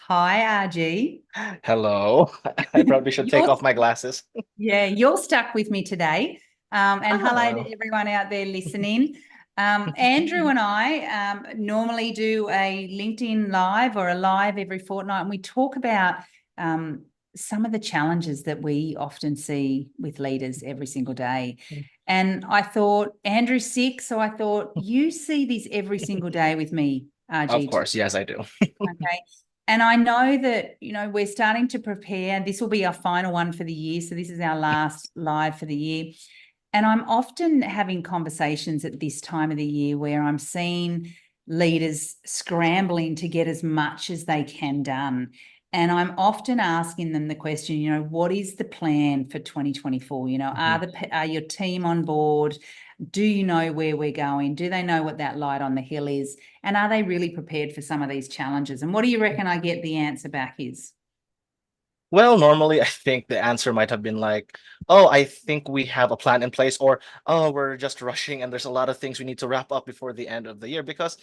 Hi, RG. Hello. I probably should take You're, off my glasses. yeah, you're stuck with me today. And hello Oh. to everyone out there listening. Andrew and I normally do a LinkedIn live or a live every fortnight, and we talk about um, some of the challenges that we often see with leaders every single day. And I thought, Andrew's sick, so I thought, you see this every single day with me, Of RG, too. course, yes, I do. Okay. And I know that, we're starting to prepare. This will be our final one for the year. So this is our last live for the year. And I'm often having conversations at this time of the year where I'm seeing leaders scrambling to get as much as they can done. And I'm often asking them the question, what is the plan for 2024? Are your team on board? Do you know where we're going? Do they know what that light on the hill is? And are they really prepared for some of these challenges? And what do you reckon I get the answer back is? Well, normally I think the answer might have been like, oh, I think we have a plan in place, or oh, we're just rushing and there's a lot of things we need to wrap up before the end of the year. Because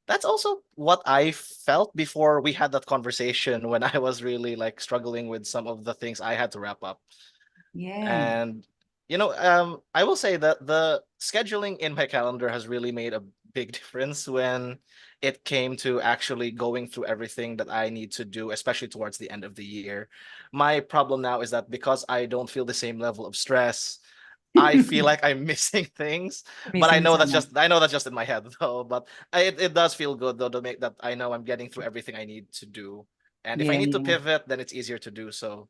that's also what I felt before we had that conversation when I was really like struggling with some of the things I had to wrap up. Yeah. And I will say that the scheduling in my calendar has really made a big difference when it came to actually going through everything that I need to do, especially towards the end of the year. My problem now is that because I don't feel the same level of stress, I feel like I'm missing things. But Missing some. I know that's just in my head though. But it does feel good though to make that I know I'm getting through everything I need to do. And if I Yeah, need to yeah. pivot, then it's easier to do so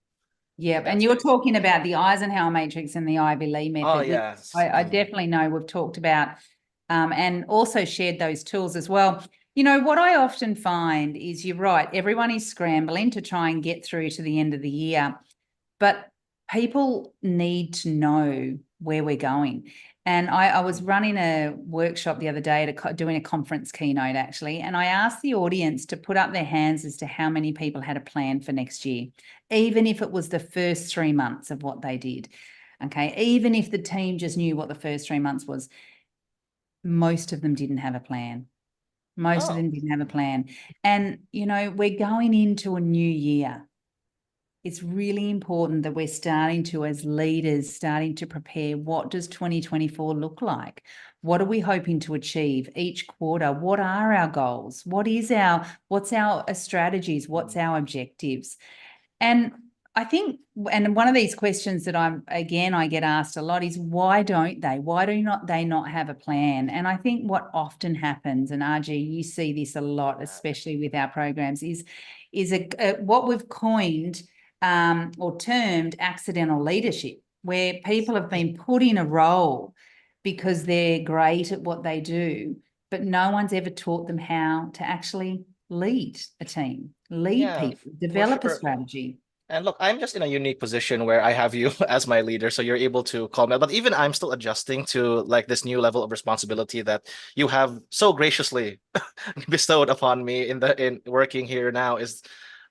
Yeah, in and that you're space. talking about the Eisenhower matrix and the Ivy Lee Oh method, which yes. I definitely know we've talked about, and also shared those tools as well. What I often find is you're right, everyone is scrambling to try and get through to the end of the year, but people need to know where we're going. And I was running a workshop the other day doing a conference keynote, actually, and I asked the audience to put up their hands as to how many people had a plan for next year, even if it was the first 3 months of what they did. Okay, even if the team just knew what the first 3 months was, most of them didn't have a plan. Most of Oh, them didn't have a plan. And, we're going into a new year. It's really important that we're starting to, as leaders, starting to prepare. What does 2024 look like? What are we hoping to achieve each quarter? What are our goals? What's our strategies? What's our objectives? And I think, and one of these questions that I get asked a lot is, why don't they? Why do not they not have a plan? And I think what often happens, and RG, you see this a lot, especially with our programs, is what we've coined or termed accidental leadership, where people have been put in a role because they're great at what they do, but no one's ever taught them how to actually lead a team, lead yeah, people, for develop a sure. strategy. And look, I'm just in a unique position where I have you as my leader, so you're able to call me. But even I'm still adjusting to like this new level of responsibility that you have so graciously bestowed upon me in working here now. Is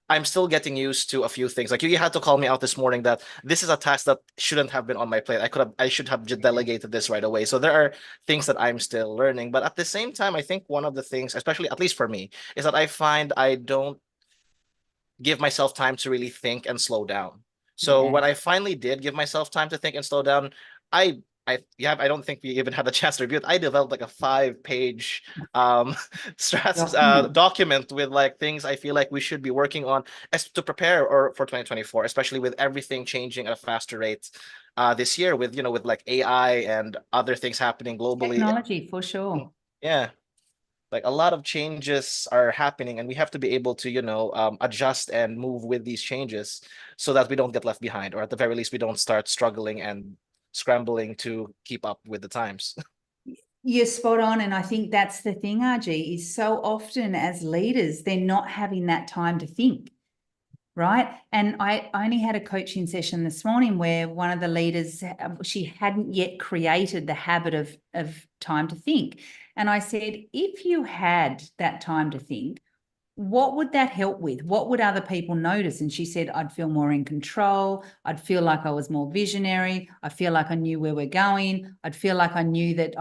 I'm still getting used to a few things. Like you had to call me out this morning that this is a task that shouldn't have been on my plate. I should have just delegated this right away. So there are things that I'm still learning. But at the same time, I think one of the things, especially at least for me, is that I find I don't give myself time to really think and slow down. So Yeah. when I finally did give myself time to think and slow down, I don't think we even had the chance to review it. I developed like a 5 page Document. document with like things I feel like we should be working on as to prepare or for 2024, especially with everything changing at a faster rate this year with with like AI and other things happening globally. Technology for sure. Yeah, like a lot of changes are happening and we have to be able to adjust and move with these changes so that we don't get left behind, or at the very least we don't start struggling and scrambling to keep up with the times. You're spot on. And I think that's the thing, RG, is so often as leaders, they're not having that time to think. Right. And I only had a coaching session this morning where one of the leaders, she hadn't yet created the habit of time to think. And I said, if you had that time to think, what would that help with? What would other people notice? And she said, I'd feel more in control. I'd feel like I was more visionary. I feel like I knew where we're going. I'd feel like I knew that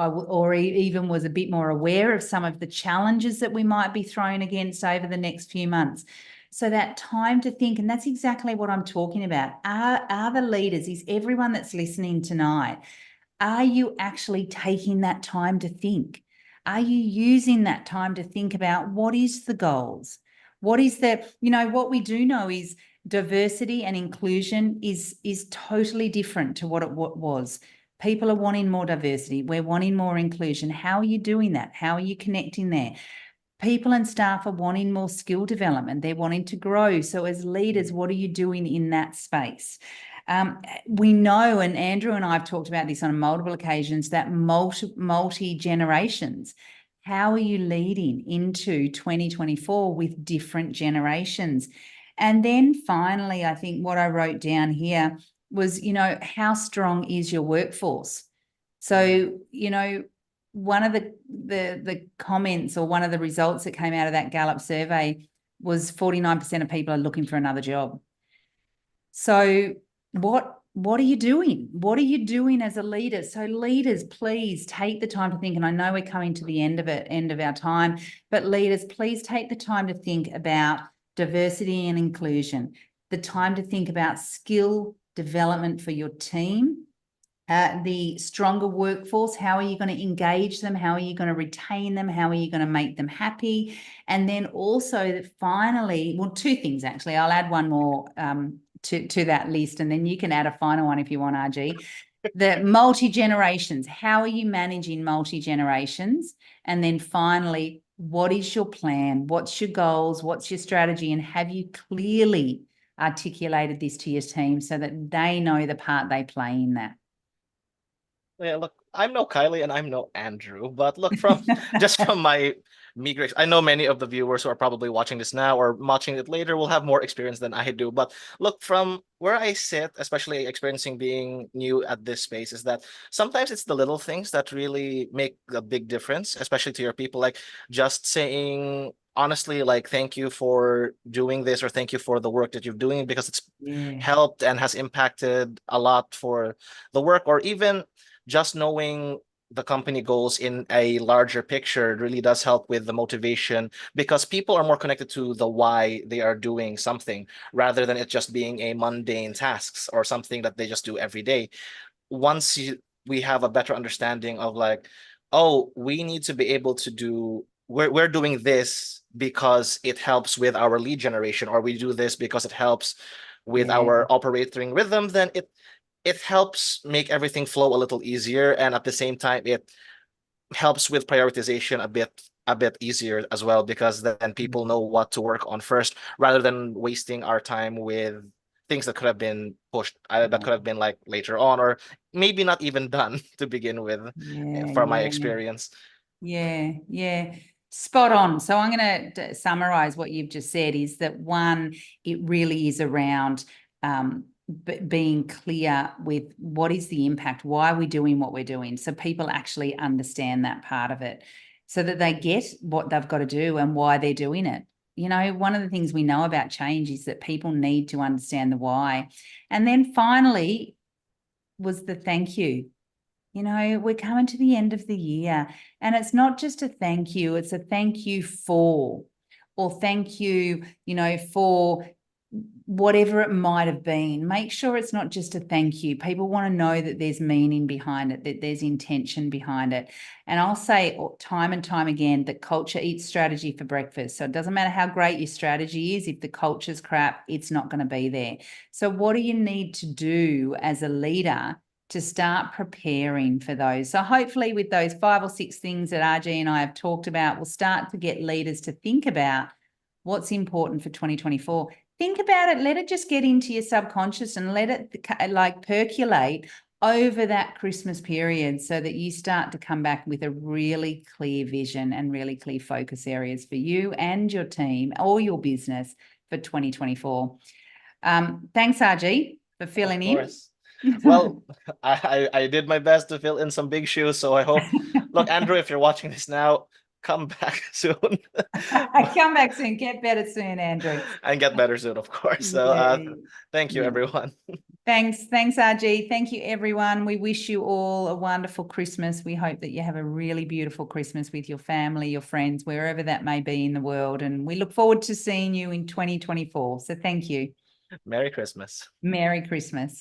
even was a bit more aware of some of the challenges that we might be thrown against over the next few months. So that time to think, and that's exactly what I'm talking about. Are the leaders, is everyone that's listening tonight, are you actually taking that time to think? Are you using that time to think about what is the goals? What is the, what we do know is diversity and inclusion is totally different to what it was. People are wanting more diversity. We're wanting more inclusion. How are you doing that? How are you connecting there? People and staff are wanting more skill development. They're wanting to grow. So as leaders, what are you doing in that space? We know, and Andrew and I have talked about this on multiple occasions, that multi-generations. How are you leading into 2024 with different generations? And then finally, I think what I wrote down here was, how strong is your workforce? So, one of the comments, or one of the results that came out of that Gallup survey, was 49% of people are looking for another job. So what are you doing? What are you doing as a leader? So leaders, please take the time to think, and I know we're coming to the end of our time, but leaders, please take the time to think about diversity and inclusion, the time to think about skill development for your team, the stronger workforce. How are you going to engage them? How are you going to retain them? How are you going to make them happy? And then also finally, well, two things actually. I'll add one more to that list, and then you can add a final one if you want, Rgee. The multi-generations. How are you managing multi-generations? And then finally, what is your plan? What's your goals? What's your strategy? And have you clearly articulated this to your team so that they know the part they play in that? Yeah, look, I'm no Kylie and I'm no Andrew, but look, from just from my meager, I know many of the viewers who are probably watching this now or watching it later will have more experience than I do. But look, from where I sit, especially experiencing being new at this space, is that sometimes it's the little things that really make a big difference, especially to your people. Like just saying honestly, like, thank you for doing this, or thank you for the work that you're doing, because it's helped and has impacted a lot for the work, or even just knowing the company goals in a larger picture really does help with the motivation, because people are more connected to the why they are doing something, rather than it just being a mundane tasks or something that they just do every day. Once we have a better understanding of like, oh, we need to be able to do, we're doing this because it helps with our lead generation, or we do this because it helps with our operating rhythm, then it helps make everything flow a little easier, and at the same time it helps with prioritization a bit easier as well, because then people know what to work on first, rather than wasting our time with things that could have been pushed, that could have been like later on, or maybe not even done to begin with, from my experience. Yeah. Spot on. So I'm going to summarize what you've just said, is that one, it really is around being clear with what is the impact, why are we doing what we're doing, so people actually understand that part of it, so that they get what they've got to do and why they're doing it. One of the things we know about change is that people need to understand the why. And then finally was the thank you. We're coming to the end of the year, and it's not just a thank you, it's a thank you for, or thank you, for whatever it might have been. Make sure it's not just a thank you. People want to know that there's meaning behind it, that there's intention behind it. And I'll say time and time again that culture eats strategy for breakfast. So it doesn't matter how great your strategy is, if the culture's crap, it's not going to be there. So what do you need to do as a leader to start preparing for those? So hopefully with those 5 or 6 things that Rgee and I have talked about, we'll start to get leaders to think about what's important for 2024. Think about it, let it just get into your subconscious and let it like percolate over that Christmas period, so that you start to come back with a really clear vision and really clear focus areas for you and your team or your business for 2024. Thanks, Rgee, for filling in. Well, I did my best to fill in some big shoes, so I hope, look, Andrew, if you're watching this now, come back soon. Come back soon. Get better soon, Andrew. And get better soon, of course. So thank you, everyone. Thanks, Rgee. Thank you, everyone. We wish you all a wonderful Christmas. We hope that you have a really beautiful Christmas with your family, your friends, wherever that may be in the world. And we look forward to seeing you in 2024. So thank you. Merry Christmas. Merry Christmas.